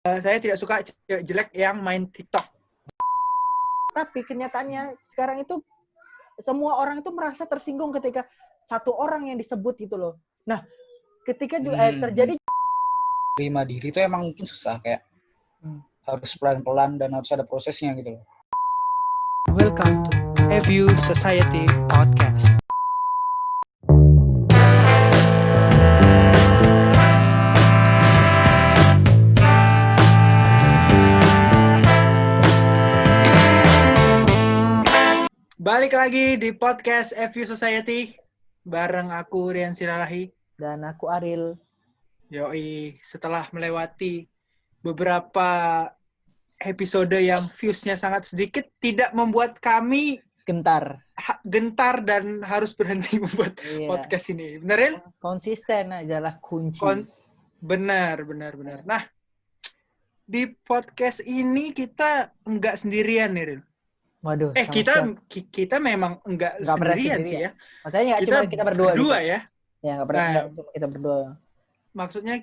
Saya tidak suka cewek jelek yang main TikTok. Tapi kenyataannya sekarang itu semua orang itu merasa tersinggung ketika satu orang yang disebut gitu loh. Nah, ketika terjadi terima diri itu emang mungkin susah, kayak harus pelan-pelan dan harus ada prosesnya gitu loh. Welcome to FU Society Podcast. Balik lagi di podcast FU Society bareng aku Rian Silalahi dan aku Aril. Yoi, setelah melewati beberapa episode yang views-nya sangat sedikit, tidak membuat kami gentar dan harus berhenti membuat podcast ini. Benar, Ril? Konsisten adalah kunci. Benar. Nah, di podcast ini kita enggak sendirian nih, Ril. Waduh. Kita memang enggak sendirian sih ya. Maksudnya cuma kita berdua gitu. Ya. Ya, enggak pernah kita berdua. Maksudnya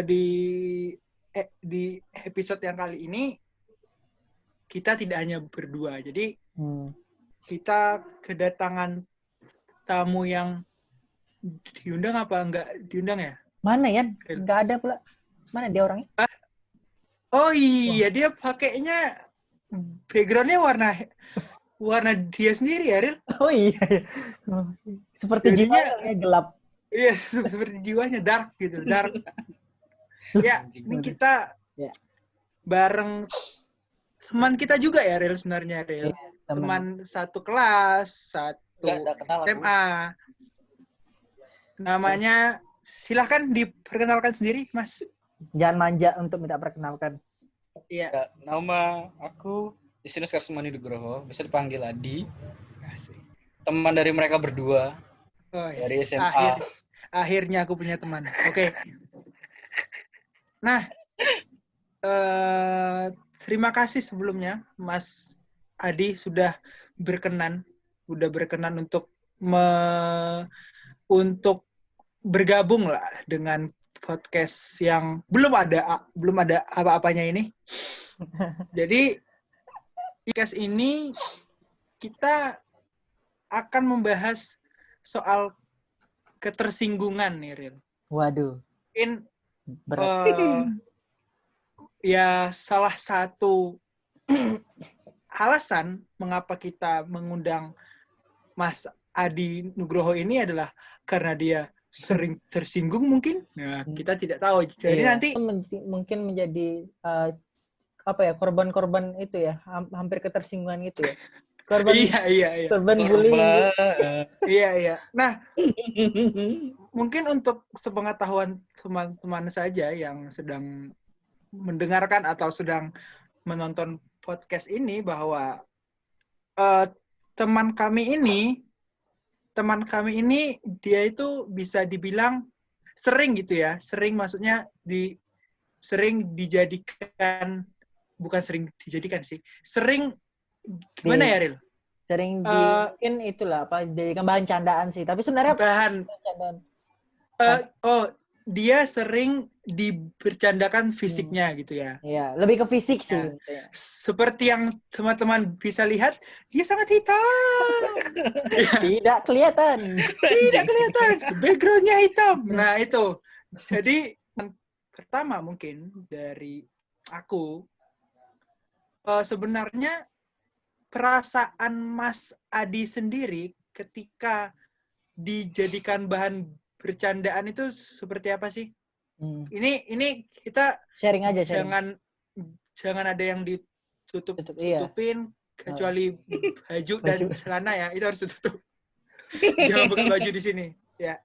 di episode yang kali ini kita tidak hanya berdua. Jadi kita kedatangan tamu yang diundang apa enggak diundang ya? Mana ya? Enggak ada pula. Mana dia orangnya? Oh iya, dia pakainya background-nya warna dia sendiri ya, Ril? Oh iya. Seperti jiwanya gelap. Iya, seperti jiwanya dark gitu, dark. Ya, ini kita bareng teman kita juga ya, Ril, sebenarnya, Ril. Teman satu kelas, satu SMA. Namanya, silahkan diperkenalkan sendiri, Mas. Jangan manja untuk minta perkenalkan. Iya. Ya, nama aku Justinus Karsumani Nugroho, bisa dipanggil Adi. Teman dari mereka berdua. Oh, ya. Dari SMA. Akhirnya aku punya teman. Oke. Nah, terima kasih sebelumnya Mas Adi sudah berkenan untuk bergabung lah dengan podcast yang belum ada apa-apanya ini. Jadi podcast ini kita akan membahas soal ketersinggungan nih, Ril. Waduh. Mungkin ya salah satu alasan mengapa kita mengundang Mas Adi Nugroho ini adalah karena dia sering tersinggung mungkin. Nah, kita tidak tahu. Jadi nanti mungkin menjadi korban-korban itu ya, hampir ketersinggungan itu ya. Korban. Iya. Korban bullying. Iya. Nah, mungkin untuk sepengetahuan teman-teman saja yang sedang mendengarkan atau sedang menonton podcast ini bahwa teman kami ini dia itu bisa dibilang sering gitu ya. Sering maksudnya sering dijadikan, bukan sering dijadikan sih. Sering gimana ya, Ril? Sering mungkin itulah dijadikan bahan candaan sih. Tapi sebenarnya candaan. Dia sering dibercandakan fisiknya gitu ya. Iya, lebih ke fisik sih. Ya. Seperti yang teman-teman bisa lihat, dia sangat hitam. Tidak kelihatan. Background-nya hitam. Nah, itu. Jadi, pertama mungkin dari aku, sebenarnya perasaan Mas Adi sendiri ketika dijadikan bahan bercandaan itu seperti apa sih? Ini kita sharing aja. Jangan ada yang ditutupin kecuali baju dan celana ya, itu harus tutup. Jangan pakai baju di sini. Ya.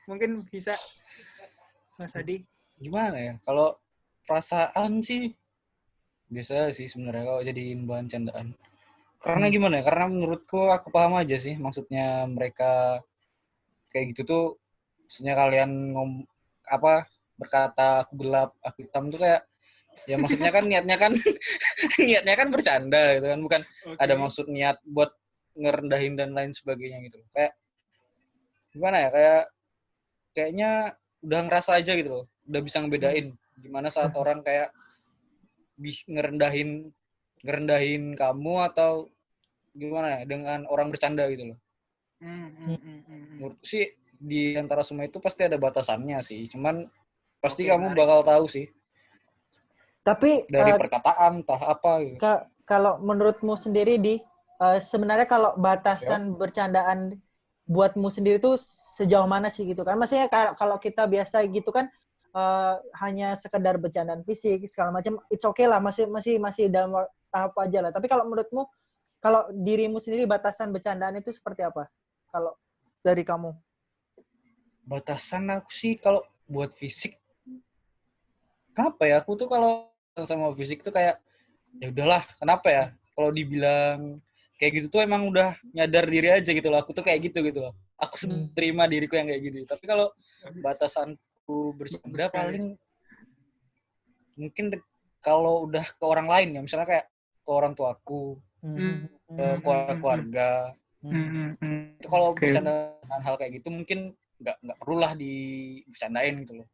Mungkin bisa Mas Adi. Gimana ya? Kalau perasaan sih biasa sih sebenarnya kalau jadiin bahan candaan. Karena gimana ya? Karena menurutku aku paham aja sih maksudnya mereka kayak gitu tuh. Maksudnya kalian berkata aku gelap, aku hitam tuh kayak ya maksudnya kan niatnya kan bercanda gitu kan, bukan ada maksud niat buat ngerendahin dan lain sebagainya gitu loh. Kayak gimana ya? Kayaknya udah ngerasa aja gitu loh. Udah bisa ngebedain Gimana saat orang kayak ngerendahin kamu atau gimana ya dengan orang bercanda gitu loh. Menurutku sih di antara semua itu pasti ada batasannya sih. Cuman pasti kamu bakal tahu sih. Tapi dari perkataan entah apa gitu. Kalau menurutmu sendiri sebenarnya kalau batasan bercandaan buatmu sendiri tuh sejauh mana sih gitu kan? Maksudnya kalau kita biasa gitu kan hanya sekedar bercandaan fisik segala macam, it's okay lah, masih dalam tahap aja lah. Tapi kalau menurutmu, kalau dirimu sendiri batasan bercandaan itu seperti apa? Kalau dari kamu? Batasan aku sih kalau buat fisik, kenapa ya? Aku tuh kalau sama fisik tuh kayak ya udahlah, kenapa ya? Kalau dibilang kayak gitu tuh emang udah nyadar diri aja gitu loh. Aku tuh kayak gitu loh. Aku terima diriku yang kayak gitu. Tapi kalau batasanku bercanda paling mungkin kalau udah ke orang lain ya, misalnya kayak ke orang tuaku, ke keluarga. Itu kalau bercanda hal kayak gitu mungkin nggak perlu lah dibercandain gitu loh.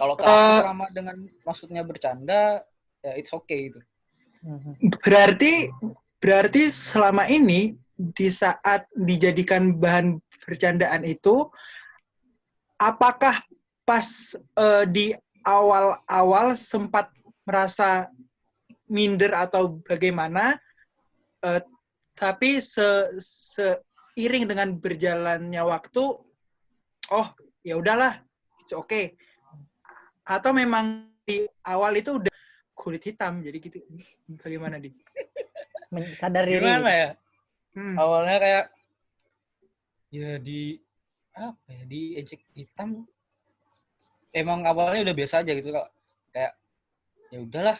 Kalau ke aku selama dengan maksudnya bercanda ya it's okay gitu. Berarti selama ini di saat dijadikan bahan bercandaan itu, apakah pas di awal-awal sempat merasa minder atau bagaimana, tapi seiring dengan berjalannya waktu, oh ya udahlah, it's okay. Atau memang di awal itu udah kulit hitam, jadi gitu. Bagaimana, Di? Sadar diri. Gimana ya? Awalnya kayak ya di ejek hitam. Emang awalnya udah biasa aja gitu kak. Kayak ya udahlah.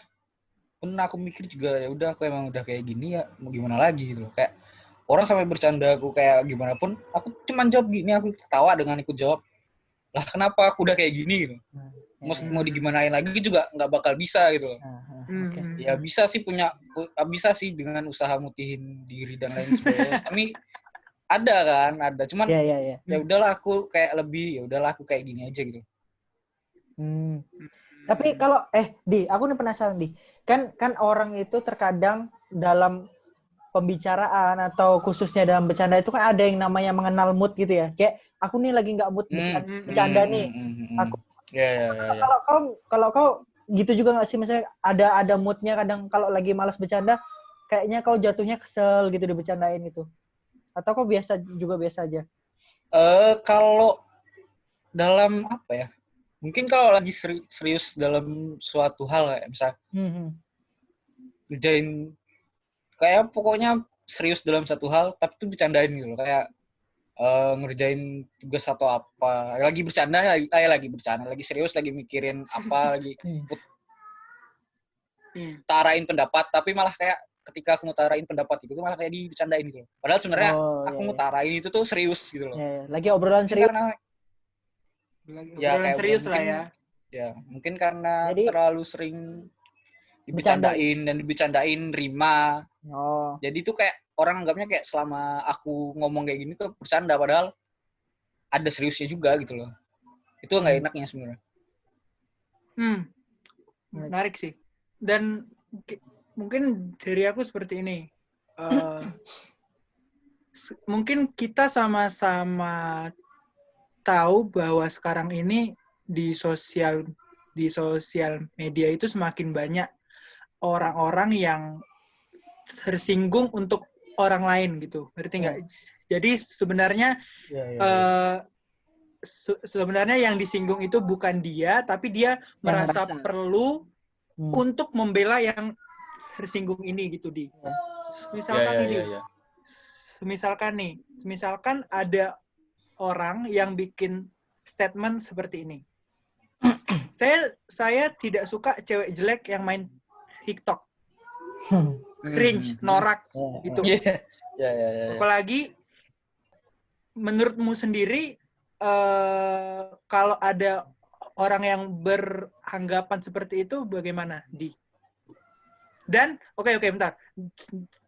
Pun aku mikir juga ya udah aku emang udah kayak gini ya, mau gimana lagi gitu. Kayak orang sampai bercanda aku kayak gimana pun, aku cuman jawab gini, aku ketawa dengan ikut jawab. Lah kenapa aku udah kayak gini gitu. Mau digimanain lagi juga nggak bakal bisa gitu loh. Ya bisa sih dengan usaha mutihin diri dan lain sebagainya. Tapi ada cuman ya udahlah aku kayak aku kayak gini aja gitu. Tapi kalau aku nih penasaran kan orang itu terkadang dalam pembicaraan atau khususnya dalam bercanda itu kan ada yang namanya mengenal mood gitu ya. Kayak aku nih lagi nggak mood bercanda nih. Aku kalau kau gitu juga nggak sih, misalnya ada moodnya kadang kalau lagi malas bercanda kayaknya kau jatuhnya kesel gitu dibercandain gitu, atau kau biasa aja? Kalau dalam apa ya, mungkin kalau lagi serius dalam suatu hal ya, misal ngerjain kayak pokoknya serius dalam satu hal tapi itu bercandain gitu loh, kayak ngerjain tugas atau apa, lagi bercanda lagi serius lagi mikirin apa lagi tarain pendapat, tapi malah kayak ketika aku ngutarain pendapat itu malah kayak dibercandain gitu loh. Padahal sebenarnya aku ngutarain itu tuh serius gitu loh. Lagi obrolan serius. Karena obrolan serius lah ya. Ya, mungkin karena terlalu sering dibercandain Rima. Jadi tuh kayak orang anggapnya kayak selama aku ngomong kayak gini tuh bercanda, padahal ada seriusnya juga gitu loh. Itu nggak enaknya sebenarnya. Menarik sih. Dan mungkin dari aku seperti ini. Mungkin kita sama-sama tahu bahwa sekarang ini di sosial media itu semakin banyak orang-orang yang tersinggung untuk orang lain gitu, ngerti nggak? Jadi sebenarnya sebenarnya yang disinggung itu bukan dia, tapi dia merasa perlu untuk membela yang tersinggung ini gitu, Di. Misalkan ada orang yang bikin statement seperti ini. Saya tidak suka cewek jelek yang main TikTok. Cringe, norak gitu. Apalagi menurutmu sendiri kalau ada orang yang beranggapan seperti itu bagaimana, Di? Dan oke, bentar.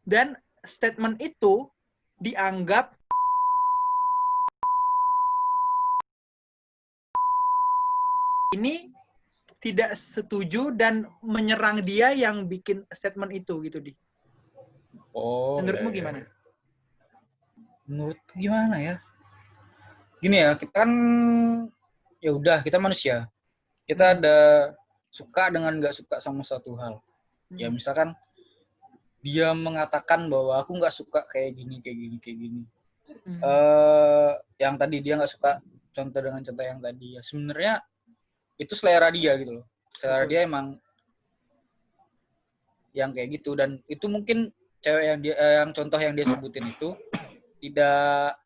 Dan statement itu dianggap ini tidak setuju dan menyerang dia yang bikin statement itu gitu, Di. Oh, Menurutmu iya, gimana? iya. Menurutku gimana ya? Gini ya, kita kan ya udah kita manusia. Kita ada suka dengan nggak suka sama satu hal. Ya misalkan dia mengatakan bahwa aku nggak suka kayak gini. Yang tadi dia nggak suka contoh dengan contoh yang tadi ya sebenarnya itu selera dia gitu loh. Selera Betul. dia emang yang kayak gitu dan itu mungkin cewek yang contoh yang dia sebutin itu tidak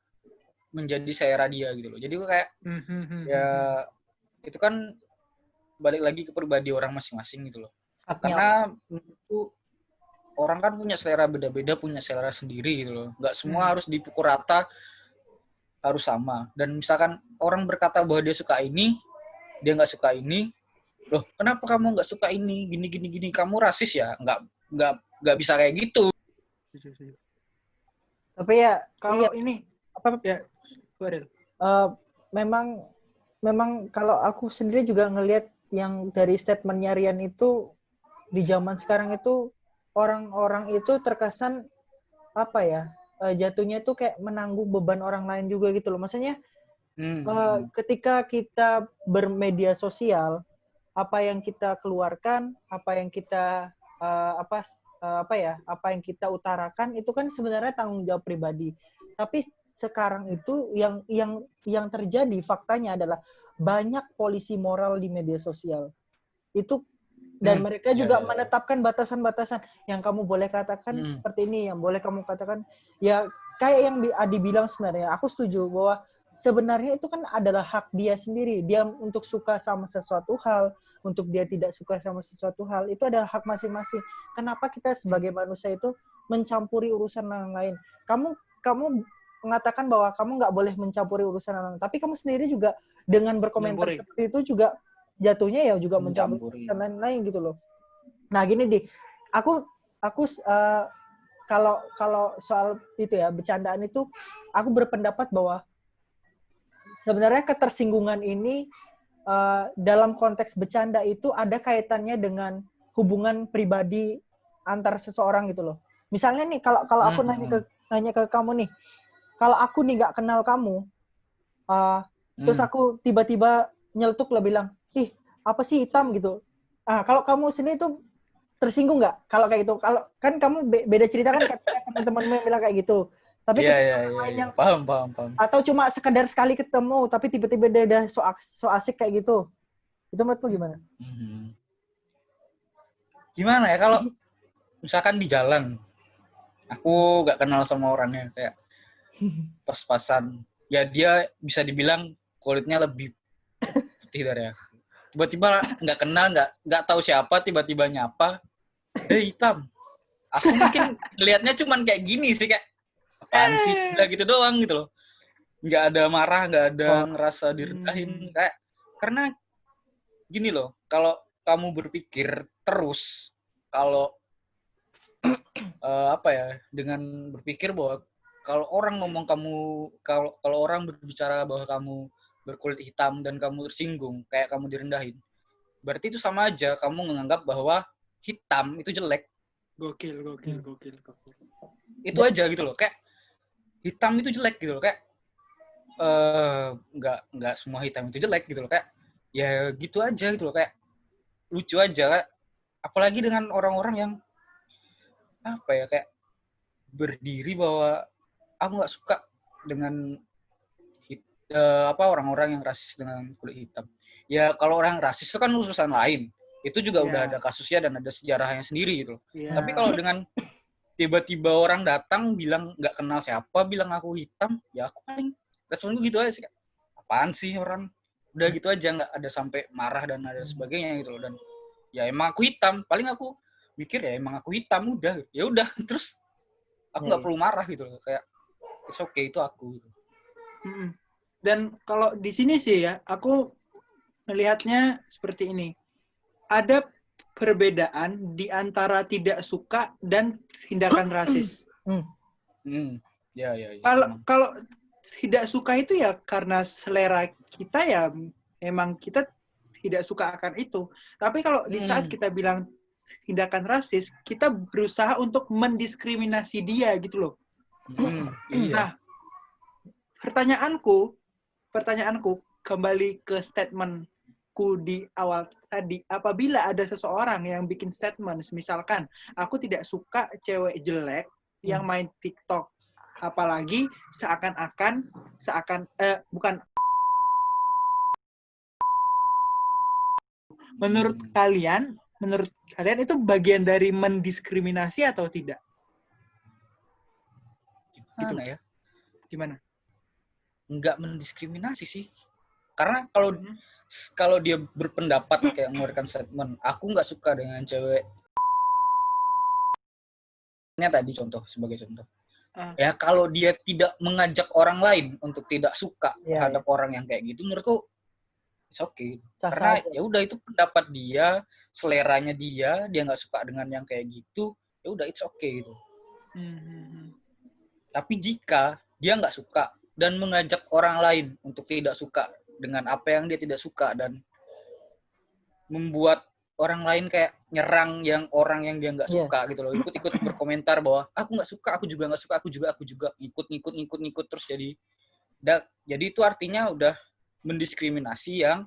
menjadi selera dia gitu loh. Jadi gue kayak ya itu kan balik lagi ke pribadi orang masing-masing gitu loh. Karena menurutku orang kan punya selera beda-beda, punya selera sendiri gitu loh. Nggak semua harus dipukul rata, harus sama. Dan misalkan orang berkata bahwa dia suka ini, dia nggak suka ini, loh kenapa kamu nggak suka ini, gini, kamu rasis ya? Nggak bisa kayak gitu. Tapi ya, kalau ini, ya, memang kalau aku sendiri juga ngelihat yang dari statementnya Rian itu, di zaman sekarang itu, orang-orang itu terkesan apa ya, jatuhnya itu kayak menanggung beban orang lain juga gitu loh. Maksudnya ketika kita bermedia sosial, apa yang kita keluarkan, apa yang kita apa yang kita utarakan itu kan sebenarnya tanggung jawab pribadi. Tapi sekarang itu yang terjadi faktanya adalah banyak polisi moral di media sosial. Itu dan mereka juga menetapkan batasan-batasan yang kamu boleh katakan seperti ini, yang boleh kamu katakan ya kayak yang Adi bilang sebenarnya. Aku setuju bahwa sebenarnya itu kan adalah hak dia sendiri. Dia untuk suka sama sesuatu hal, untuk dia tidak suka sama sesuatu hal, itu adalah hak masing-masing. Kenapa kita sebagai manusia itu mencampuri urusan orang lain? Kamu mengatakan bahwa kamu nggak boleh mencampuri urusan orang lain, tapi kamu sendiri juga dengan berkomentar seperti itu juga jatuhnya ya juga mencampuri urusan lain gitu loh. Nah gini Di, aku kalau soal itu ya bercandaan itu, aku berpendapat bahwa sebenarnya ketersinggungan ini dalam konteks bercanda itu ada kaitannya dengan hubungan pribadi antar seseorang gitu loh. Misalnya nih kalau aku nanya ke kamu nih, kalau aku nih nggak kenal kamu, terus aku tiba-tiba nyeletuk lah bilang, ih apa sih hitam gitu. Kalau kamu sendiri tuh tersinggung nggak kalau kayak gitu? Kalau kan kamu beda cerita kan teman-temanmu yang bilang kayak gitu. Tapi yang paham. Atau cuma sekedar sekali ketemu tapi tiba-tiba dia udah so asik kayak gitu. Itu menurutmu gimana? Gimana ya kalau misalkan di jalan aku nggak kenal sama orangnya kayak pas-pasan, ya dia bisa dibilang kulitnya lebih putih dari aku. Tiba-tiba nggak kenal, nggak tahu siapa, tiba-tiba nyapa, hitam. Aku mungkin lihatnya cuman kayak gini sih, kayak apaan sih, udah gitu doang gitu loh. Nggak ada marah, nggak ada ngerasa direndahin, kayak karena gini loh, kalau kamu berpikir terus, kalau dengan berpikir bahwa kalau orang ngomong kamu, kalau orang berbicara bahwa kamu berkulit hitam dan kamu tersinggung, kayak kamu direndahin, berarti itu sama aja kamu menganggap bahwa hitam itu jelek. Gokil. Itu aja gitu loh, kayak hitam itu jelek gitu loh, kayak nggak semua hitam itu jelek gitu loh, kayak ya gitu aja gitu loh, kayak lucu aja, kayak apalagi dengan orang-orang yang kayak berdiri bahwa aku nggak suka dengan orang-orang yang rasis dengan kulit hitam. Ya kalau orang rasis itu kan urusan lain. Itu juga udah ada kasusnya dan ada sejarahnya sendiri gitu. Tapi kalau dengan tiba-tiba orang datang bilang nggak kenal siapa, bilang aku hitam, ya aku paling respon gue gitu aja sih. Apaan sih orang? Udah gitu aja, nggak ada sampai marah dan ada sebagainya gitu loh. Dan ya emang aku hitam, paling aku mikir ya emang aku hitam, udah. Ya udah, terus aku nggak perlu marah gitu loh. Kayak it's okay, itu aku gitu. Dan kalau di sini sih ya, aku melihatnya seperti ini. Ada perbedaan di antara tidak suka dan tindakan rasis. Ya. Kalau tidak suka itu ya karena selera kita ya, emang kita tidak suka akan itu. Tapi kalau di saat kita bilang tindakan rasis, kita berusaha untuk mendiskriminasi dia gitu loh. Iya. Nah, pertanyaanku kembali ke statementku di awal tadi, apabila ada seseorang yang bikin statement, misalkan aku tidak suka cewek jelek yang main TikTok, apalagi menurut kalian itu bagian dari mendiskriminasi atau tidak? Gimana ya? Gimana? Enggak mendiskriminasi sih. Karena kalau dia berpendapat kayak mengeluarkan statement, aku nggak suka dengan cewek. Tadi sebagai contoh. Ya kalau dia tidak mengajak orang lain untuk tidak suka terhadap orang yang kayak gitu, menurutku it's okay. Karena ya udah itu pendapat dia, seleranya dia nggak suka dengan yang kayak gitu, ya udah it's okay gitu. Tapi jika dia nggak suka dan mengajak orang lain untuk tidak suka dengan apa yang dia tidak suka dan membuat orang lain kayak nyerang orang yang dia nggak suka gitu loh, ikut berkomentar bahwa aku nggak suka, aku juga nggak suka, aku juga ngikut terus jadi itu artinya udah mendiskriminasi yang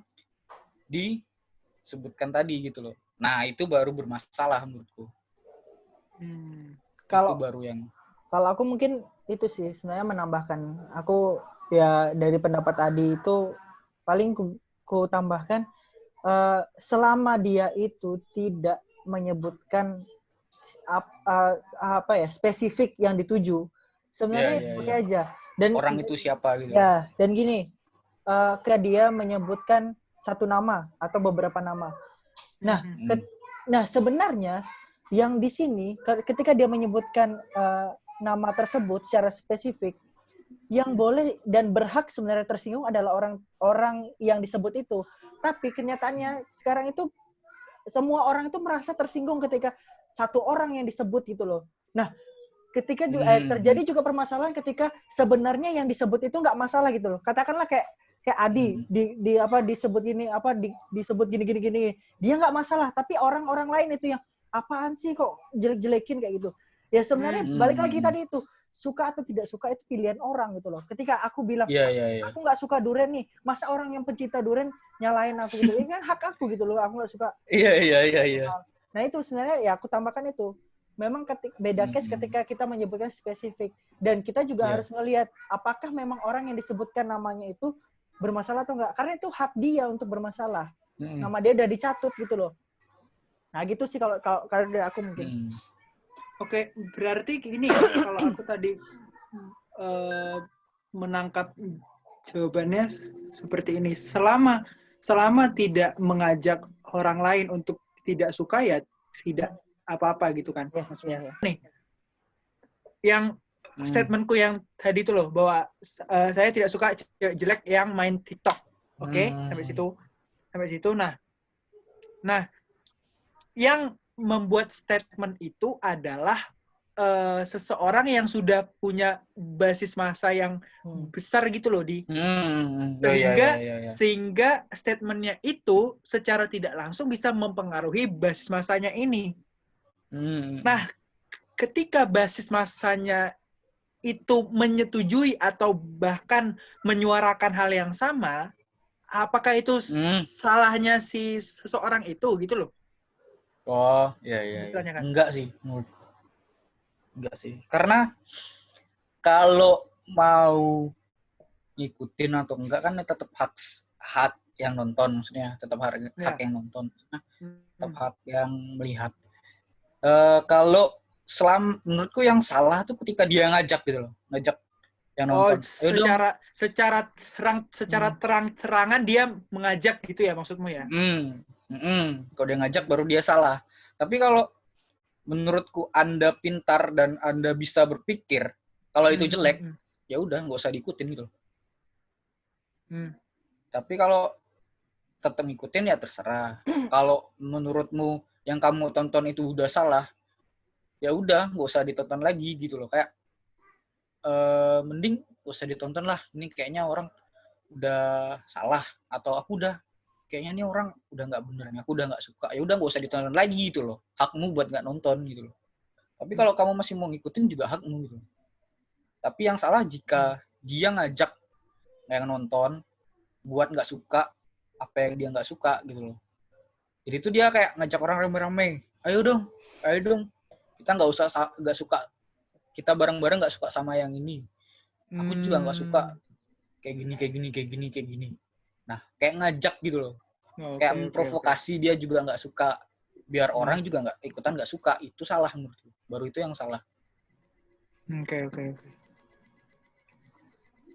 disebutkan tadi gitu loh. Nah itu baru bermasalah menurutku. Kalau itu baru yang aku mungkin itu sih sebenarnya menambahkan, aku ya dari pendapat Adi itu paling ku tambahkan, selama dia itu tidak menyebutkan spesifik yang dituju, sebenarnya oke aja. Dan orang itu siapa gitu. Ya, dan gini, ketika dia menyebutkan satu nama atau beberapa nama. Nah, sebenarnya yang di sini ketika dia menyebutkan nama tersebut secara spesifik, yang boleh dan berhak sebenarnya tersinggung adalah orang yang disebut itu. Tapi kenyataannya sekarang itu semua orang itu merasa tersinggung ketika satu orang yang disebut gitu loh. Nah, ketika terjadi juga permasalahan ketika sebenarnya yang disebut itu nggak masalah gitu loh. Katakanlah kayak Adi disebut disebut gini. Dia nggak masalah, tapi orang-orang lain itu yang apaan sih kok jelek-jelekin kayak gitu. Ya sebenarnya balik lagi tadi itu, suka atau tidak suka itu pilihan orang gitu loh. Ketika aku bilang, aku nggak suka durian nih, masa orang yang pencinta durian nyalain aku gitu. Ini kan hak aku gitu loh, aku nggak suka. Iya. Nah itu sebenarnya ya aku tambahkan itu. Memang beda case ketika kita menyebutkan spesifik. Dan kita juga harus melihat apakah memang orang yang disebutkan namanya itu bermasalah atau enggak. Karena itu hak dia untuk bermasalah. Nama dia udah dicatut gitu loh. Nah gitu sih kalau dari aku mungkin. Oke, berarti gini ya, kalau aku tadi menangkap jawabannya seperti ini. Selama tidak mengajak orang lain untuk tidak suka ya tidak apa-apa gitu kan. Maksudnya. Nih, yang statementku yang tadi itu loh, bahwa saya tidak suka jelek yang main TikTok. Oke, sampai situ. Nah, yang membuat statement itu adalah seseorang yang sudah punya basis massa yang besar gitu loh sehingga statementnya itu secara tidak langsung bisa mempengaruhi basis massanya ini. Nah, ketika basis massanya itu menyetujui atau bahkan menyuarakan hal yang sama, apakah itu salahnya si seseorang itu gitu loh? Oh, iya. Enggak sih menurutku. Enggak sih. Karena kalau mau ngikutin atau enggak kan tetap hak yang nonton, maksudnya tetap hak yang nonton. Tetap hak yang melihat. Kalau menurutku yang salah tuh ketika dia ngajak gitu loh. Ngajak yang nonton. Secara terang-terangan dia mengajak gitu ya maksudmu ya? Kalau dia ngajak baru dia salah. Tapi kalau menurutku Anda pintar dan Anda bisa berpikir, kalau itu jelek, ya udah nggak usah diikutin gitu. Tapi kalau tetap ngikutin ya terserah. Kalau menurutmu yang kamu tonton itu udah salah, ya udah nggak usah ditonton lagi gitu loh. Kayak mending nggak usah ditonton lah. Ini kayaknya orang udah salah atau aku udah kayaknya nih orang udah nggak bener nih, aku udah nggak suka, ya udah nggak usah ditonton lagi gitu loh, hakmu buat nggak nonton gitu loh. Tapi kalau kamu masih mau ngikutin juga hakmu gitu. Tapi yang salah jika dia ngajak yang nonton buat nggak suka apa yang dia nggak suka gitu loh. Jadi itu dia kayak ngajak orang rame-rame, ayo dong, kita nggak suka, kita bareng-bareng nggak suka sama yang ini. Aku juga nggak suka kayak gini. Nah, kayak ngajak gitu loh. Kayak memprovokasi dia juga nggak suka. Biar orang juga nggak suka. Itu salah menurutku. Baru itu yang salah.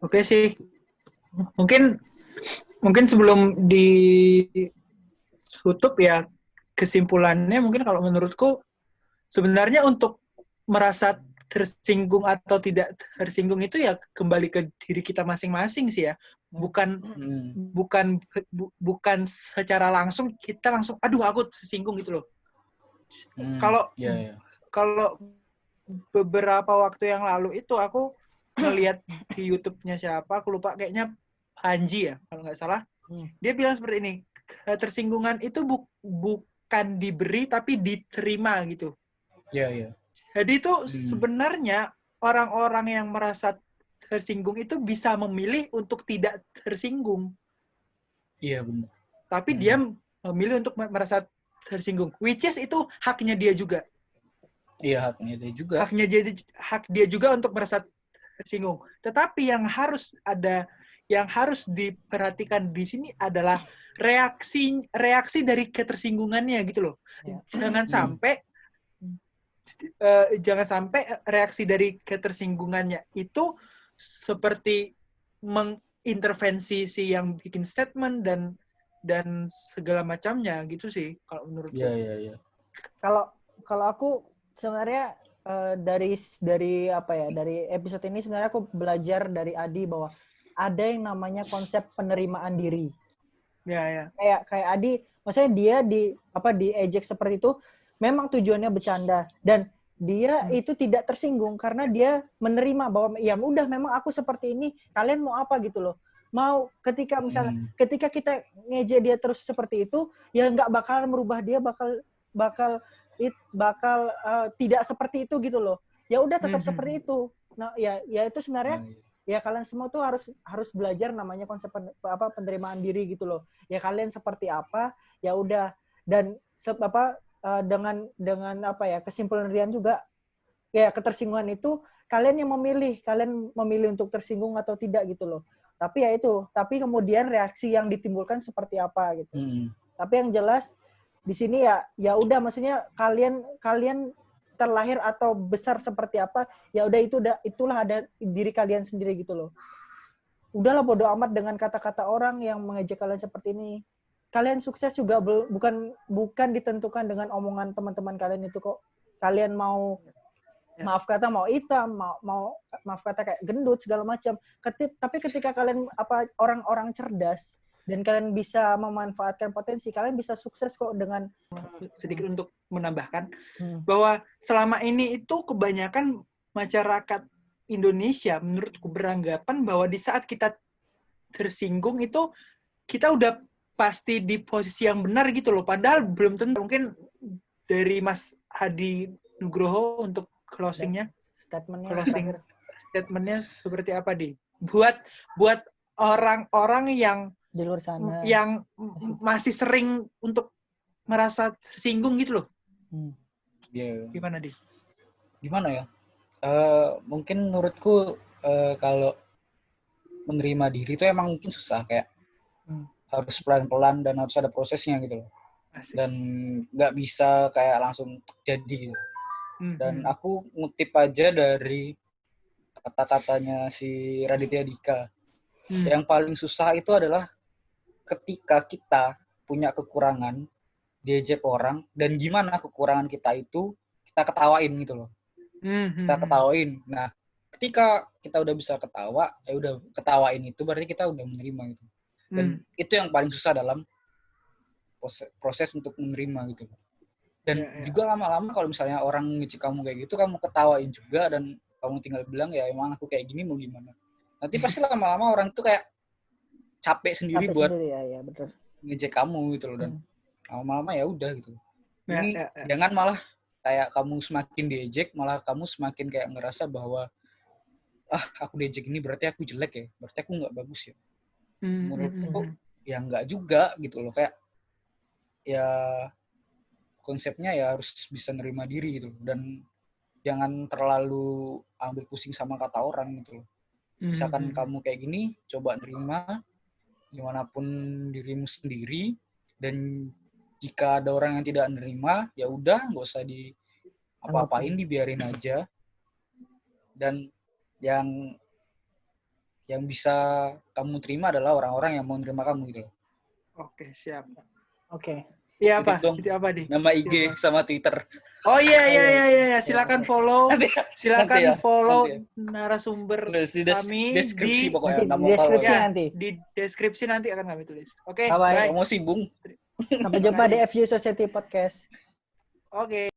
Oke sih. Mungkin sebelum ditutup ya, kesimpulannya mungkin kalau menurutku sebenarnya untuk merasa tersinggung atau tidak tersinggung itu ya kembali ke diri kita masing-masing sih ya. Bukan secara langsung kita langsung aduh aku tersinggung gitu loh. Kalau beberapa waktu yang lalu itu aku ngelihat di YouTube-nya siapa, aku lupa, kayaknya Panji ya kalau nggak salah. Dia bilang seperti ini, tersinggungan itu bukan diberi tapi diterima gitu. Iya. Jadi itu sebenarnya orang-orang yang merasa tersinggung itu bisa memilih untuk tidak tersinggung. Iya benar. Tapi dia memilih untuk merasa tersinggung. Which is itu haknya dia juga. Iya, haknya dia juga. Hak dia juga untuk merasa tersinggung. Tetapi yang harus diperhatikan di sini adalah reaksi dari ketersinggungannya gitu loh. Jangan sampai reaksi dari ketersinggungannya itu seperti mengintervensi si yang bikin statement dan segala macamnya gitu sih kalau menurutku. Iya. Kalau aku sebenarnya dari episode ini sebenarnya aku belajar dari Adi bahwa ada yang namanya konsep penerimaan diri. Ya. Kayak Adi, maksudnya dia diejek seperti itu memang tujuannya bercanda dan dia itu tidak tersinggung karena dia menerima bahwa ya udah memang aku seperti ini, kalian mau apa gitu loh. Mau ketika kita ngejek dia terus seperti itu, ya nggak bakal merubah dia, bakal tidak seperti itu gitu loh. Ya udah tetap seperti itu. Nah, ya itu sebenarnya ya kalian semua tuh harus belajar namanya konsep penerimaan diri gitu loh. Ya kalian seperti apa, ya udah. Dan dengan kesimpulan Rian juga ya ketersinggungan itu kalian memilih untuk tersinggung atau tidak gitu loh. Tapi kemudian reaksi yang ditimbulkan seperti apa gitu. Tapi yang jelas di sini ya udah, maksudnya kalian terlahir atau besar seperti apa, ya udah itulah ada diri kalian sendiri gitu loh. Udahlah bodo amat dengan kata-kata orang yang mengejek kalian seperti ini. Kalian sukses juga bukan ditentukan dengan omongan teman-teman kalian itu kok. Kalian mau maaf kata mau hitam, mau maaf kata kayak gendut segala macam. Tapi ketika kalian orang-orang cerdas dan kalian bisa memanfaatkan potensi, kalian bisa sukses kok. Dengan sedikit untuk menambahkan bahwa selama ini itu kebanyakan masyarakat Indonesia menurutku beranggapan bahwa di saat kita tersinggung itu kita udah pasti di posisi yang benar gitu loh, padahal belum tentu. Mungkin dari Mas Hadi Nugroho untuk closingnya, statementnya seperti apa di buat orang-orang yang di luar sana yang masih sering untuk merasa tersinggung gitu loh. Gimana di? Gimana ya? Mungkin menurutku kalau menerima diri itu emang mungkin susah, kayak harus pelan-pelan dan harus ada prosesnya gitu loh. Asik. Dan nggak bisa kayak langsung jadi gitu. Dan aku ngutip aja dari kata-katanya si Raditya Dika. Yang paling susah itu adalah ketika kita punya kekurangan, diejek orang, dan gimana kekurangan kita itu kita ketawain gitu loh. Kita ketawain. Nah, ketika kita udah bisa ketawa, ya udah ketawain itu berarti kita udah menerima gitu. Dan itu yang paling susah dalam proses untuk menerima gitu. Dan juga lama-lama kalau misalnya orang ngejek kamu kayak gitu, kamu ketawain juga dan kamu tinggal bilang ya emang aku kayak gini mau gimana. Nanti pasti lama-lama orang itu kayak capek sendiri buat ya, betul. ngejek kamu gitu loh, dan lama-lama ya udah gitu. Ini Ya. jangan malah kayak kamu semakin diejek, malah kamu semakin kayak ngerasa bahwa aku diejek ini berarti aku jelek ya, berarti aku nggak bagus ya. Menurutku ya nggak juga gitu loh, kayak ya konsepnya ya harus bisa nerima diri gitu loh, dan jangan terlalu ambil pusing sama kata orang gitu loh. Misalkan kamu kayak gini, coba nerima gimana pun dirimu sendiri, dan jika ada orang yang tidak nerima, ya udah nggak usah di apa-apain, dibiarin aja. Dan yang bisa kamu terima adalah orang-orang yang mau nerima kamu gitu loh. Oke, siap. Oke. Iya apa? Dong, Itu apa, Di? nama IG sama Twitter. Oh iya. Silakan follow. Silakan follow narasumber di kami deskripsi di pokoknya. Di deskripsi ya, nanti. di deskripsi nanti akan kami tulis. Oke, Bye-bye. bye. Promosi, Bung. Sampai jumpa di FG Society Podcast. Oke.